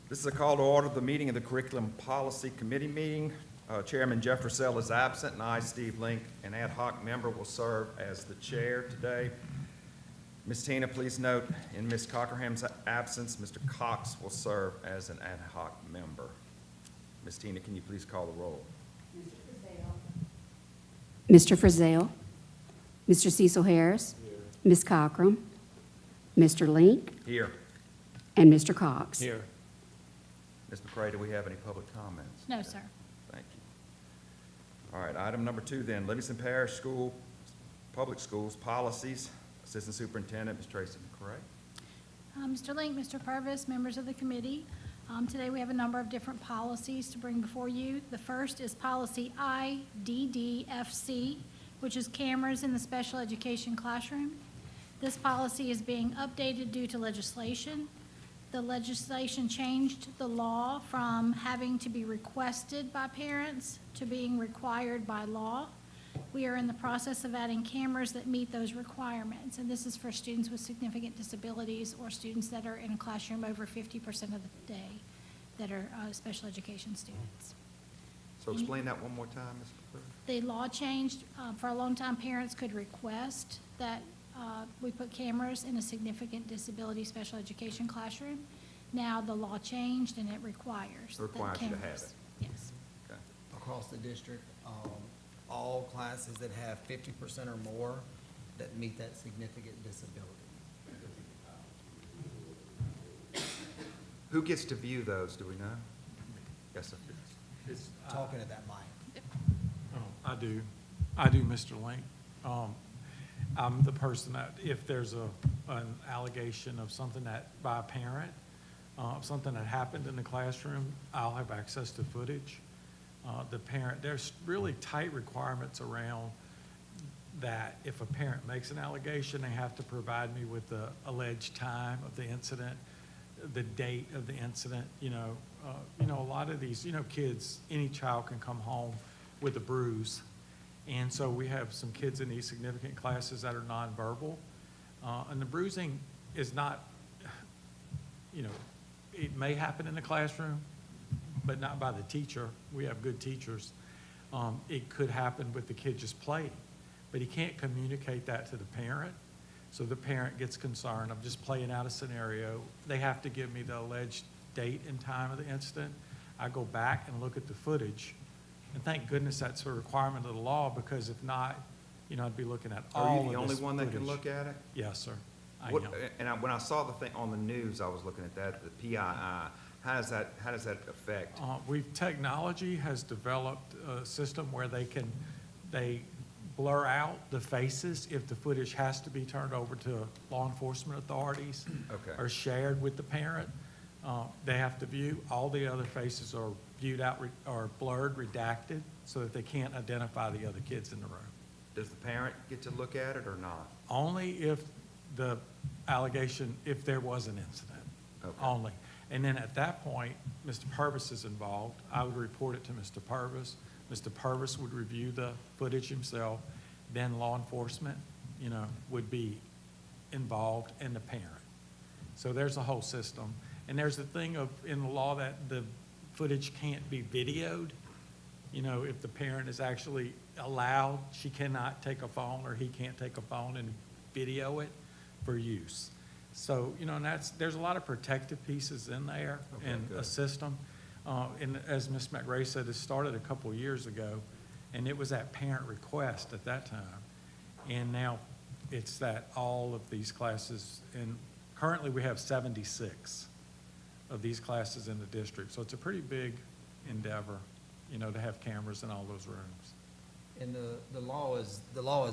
This is a call to order the meeting of the Curriculum Policy Committee meeting. Chairman Jeff Russell is absent, and I, Steve Link, an ad hoc member, will serve as the chair today. Ms. Tina, please note, in Ms. Cockerham's absence, Mr. Cox will serve as an ad hoc member. Ms. Tina, can you please call the roll? Mr. Frizzell, Mr. Cecil Harris, Ms. Cockram, Mr. Link, Here. and Mr. Cox. Here. Ms. McCray, do we have any public comments? No, sir. Thank you. All right, item number 2 then, Livingston Parish School, Public Schools Policies. Assistant Superintendent, Ms. Tracy McCray. Mr. Link, Mr. Purvis, members of the committee, today we have a number of different policies to bring before you. The first is policy IDDFC, which is cameras in the special education classroom. This policy is being updated due to legislation. The legislation changed the law from having to be requested by parents to being required by law. We are in the process of adding cameras that meet those requirements, and this is for students with significant disabilities or students that are in a classroom over 50% of the day that are special education students. So explain that one more time, Ms. McCray. The law changed. For a long time, parents could request that we put cameras in a significant disability special education classroom. Now the law changed and it requires. It requires you to have cameras. it. Yes. Okay. Across the district, all classes that have 50% or more that meet that significant disability. Who gets to view those, do we know? Yes, sir. It's, Talking at that mic. I do, Mr. Link. I'm the person that, if there's an allegation of something that, by a parent, something that happened in the classroom, I'll have access to footage. The parent, there's really tight requirements around that. If a parent makes an allegation, they have to provide me with the alleged time of the incident, the date of the incident. A lot of these, kids, any child can come home with a bruise. And so we have some kids in these significant classes that are nonverbal. And the bruising is not, it may happen in the classroom, but not by the teacher. We have good teachers. It could happen with the kid just playing, but he can't communicate that to the parent. So the parent gets concerned. I'm just playing out a scenario. They have to give me the alleged date and time of the incident. I go back and look at the footage. And thank goodness that's a requirement of the law, because if not, I'd be looking at all of Are this you the only one that can footage. look at it? Yes, sir. I What- am. And when I saw the thing on the news, I was looking at that, the PII. How does that affect? Technology has developed a system where they blur out the faces if the footage has to be turned over to law enforcement authorities. Okay. Or shared with the parent. They have to view, all the other faces are viewed out, or blurred, redacted, so that they can't identify the other kids in the room. Does the parent get to look at it or not? Only if the allegation, if there was an incident, Okay. only. And then at that point, Mr. Purvis is involved. I would report it to Mr. Purvis. Mr. Purvis would review the footage himself. Then law enforcement, would be involved, and the parent. So there's a whole system. And there's the thing in the law that the footage can't be videoed. If the parent is actually allowed, she cannot take a phone, or he can't take a phone and video it for use. So, and there's a lot of protective pieces in there, Okay, and good. a system. And as Ms. McRae said, it started a couple of years ago, and it was at parent request at that time. And now it's that all of these classes, and currently we have 76 of these classes in the district. So it's a pretty big endeavor, to have cameras in all those rooms. And the law is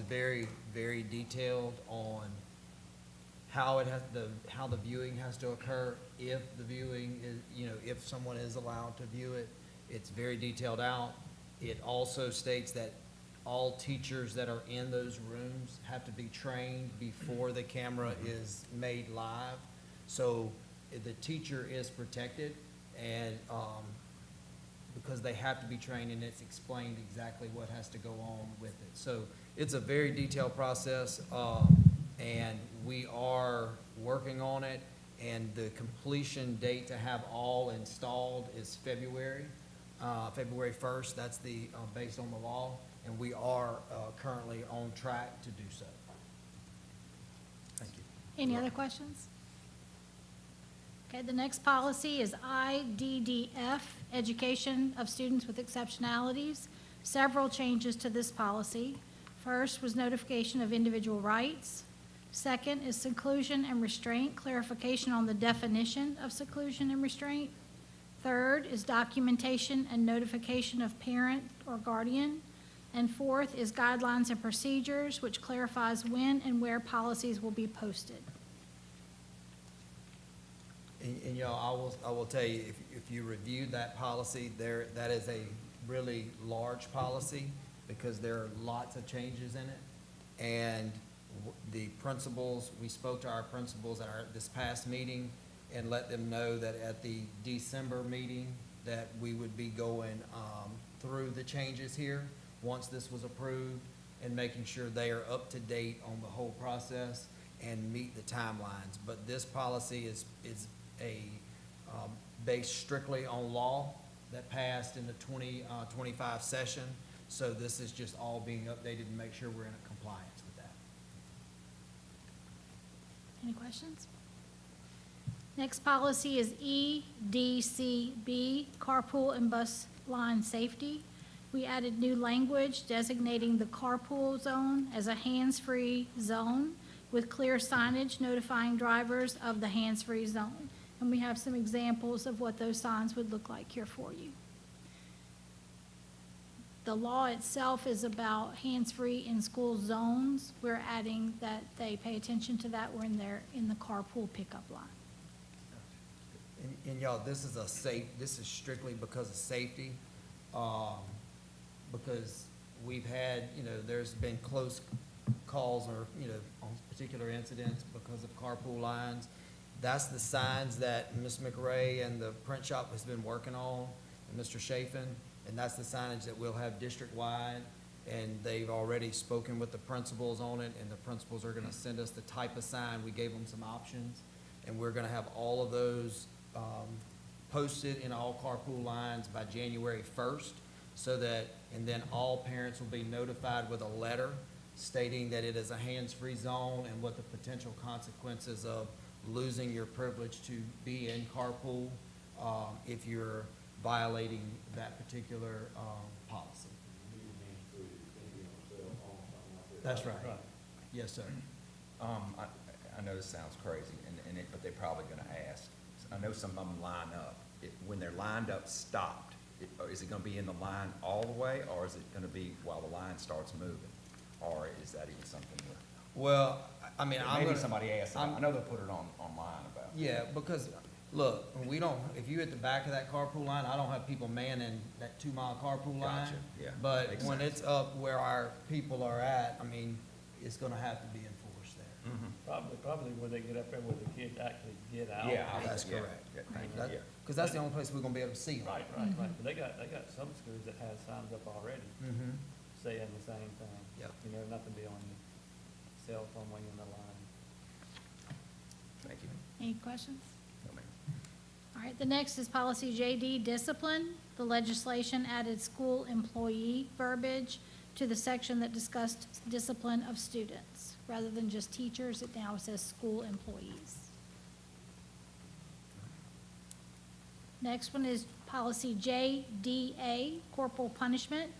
very, very detailed on how the viewing has to occur, if the viewing is, if someone is allowed to view it. It's very detailed out. It also states that all teachers that are in those rooms have to be trained before the camera is made live. So the teacher is protected, and because they have to be trained, and it's explained exactly what has to go on with it. So it's a very detailed process, and we are working on it. And the completion date to have all installed is February 1st. That's based on the law, and we are currently on track to do so. Thank you. Any other questions? Okay, the next policy is IDDF, Education of Students with Exceptionalities. Several changes to this policy. First was notification of individual rights. Second is seclusion and restraint, clarification on the definition of seclusion and restraint. Third is documentation and notification of parent or guardian. And fourth is guidelines and procedures, which clarifies when and where policies will be posted. And I will tell you, if you reviewed that policy, that is a really large policy because there are lots of changes in it. And the principals, we spoke to our principals at this past meeting and let them know that at the December meeting that we would be going through the changes here once this was approved and making sure they are up to date on the whole process and meet the timelines. But this policy is based strictly on law that passed in the 2025 session. So this is just all being updated to make sure we're in compliance with that. Any questions? Next policy is EDCB, carpool and bus line safety. We added new language designating the carpool zone as a hands-free zone with clear signage notifying drivers of the hands-free zone. And we have some examples of what those signs would look like here for you. The law itself is about hands-free in school zones. We're adding that they pay attention to that when they're in the carpool pickup line. And y'all, this is strictly because of safety, because we've had, there's been close calls or, on particular incidents because of carpool lines. That's the signs that Ms. McRae and the print shop has been working on, and Mr. Chafin, and that's the signage that we'll have district-wide. And they've already spoken with the principals on it, and the principals are gonna send us the type of sign. We gave them some options, and we're gonna have all of those posted in all carpool lines by January 1st, and then all parents will be notified with a letter stating that it is a hands-free zone and what the potential consequences of losing your privilege to be in carpool if you're violating that particular policy. That's right. Yes, sir. I know this sounds crazy, but they're probably gonna ask. I know some of them line up. When they're lined up, stopped, is it gonna be in the line all the way, or is it gonna be while the line starts moving? Or is that even something Well, I mean, maybe somebody asked, I know they'll put it online about. Yeah, because, look, if you at the back of that carpool line, I don't have people manning that 2-mile carpool line. Gotcha, yeah, But makes when sense. it's up where our people are at, I mean, it's gonna have to be enforced there. Probably when they get up there where the kids actually get out. Yeah, That's yeah, correct. yeah, thank you, That- yeah. Cause that's the only place we're gonna be able to see them. Right, right, right. But they got some schools that has signs up already Mm-hmm. saying the same thing. Yep. Not to be on your cell phone when you're in the line. Thank you. Any questions? No, ma'am. All right, the next is policy JD, discipline. The legislation added school employee verbiage to the section that discussed discipline of students. Rather than just teachers, it now says school employees. Next one is policy JDA, corporal punishment.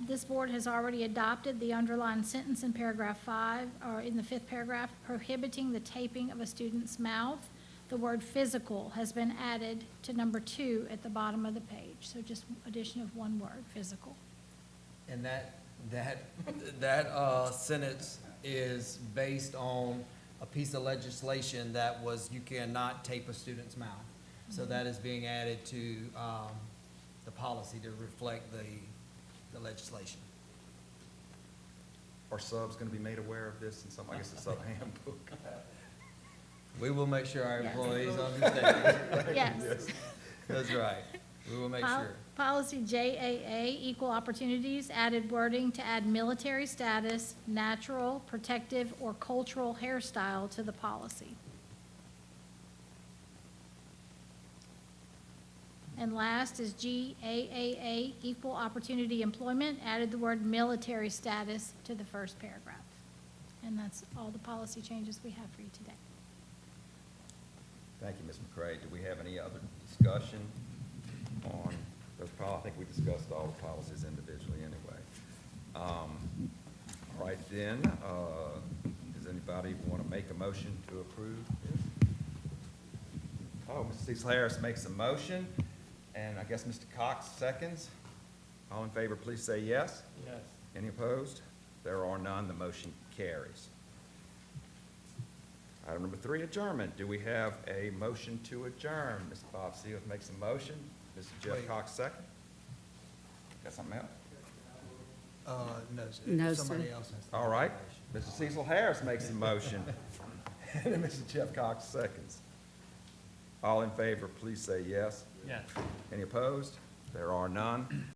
This board has already adopted the underlined sentence in paragraph 5, or in the 5th paragraph, prohibiting the taping of a student's mouth. The word physical has been added to number 2 at the bottom of the page, so just addition of one word, physical. And that sentence is based on a piece of legislation that was, you cannot tape a student's mouth. So that is being added to the policy to reflect the legislation. Are subs gonna be made aware of this in some, I guess the sub handbook? We will make sure our Yes. employees understand. Yes. That's right. We will make Pol- sure. Policy JAA, equal opportunities, added wording to add military status, natural, protective, or cultural hairstyle to the policy. And last is GAAA, Equal Opportunity Employment, added the word military status to the first paragraph. And that's all the policy changes we have for you today. Thank you, Ms. McCray. Do we have any other discussion on those policies? I think we discussed all the policies individually anyway. All right then, does anybody want to make a motion to approve this? Oh, Mr. Cecil Harris makes a motion, and I guess Mr. Cox seconds. All in favor, please say yes. Yes. Any opposed? There are none, the motion carries. Item number 3, adjournment. Do we have a motion to adjourn? Mr. Bob Seals makes a motion. Mr. Jeff Wait. Cox, second. Got something else? No, sir. No, sir. Somebody else has. the All right. information. Mr. Cecil Harris makes a motion. And then Mr. Jeff Cox seconds. All in favor, please say yes. Yes. Any opposed? There are none.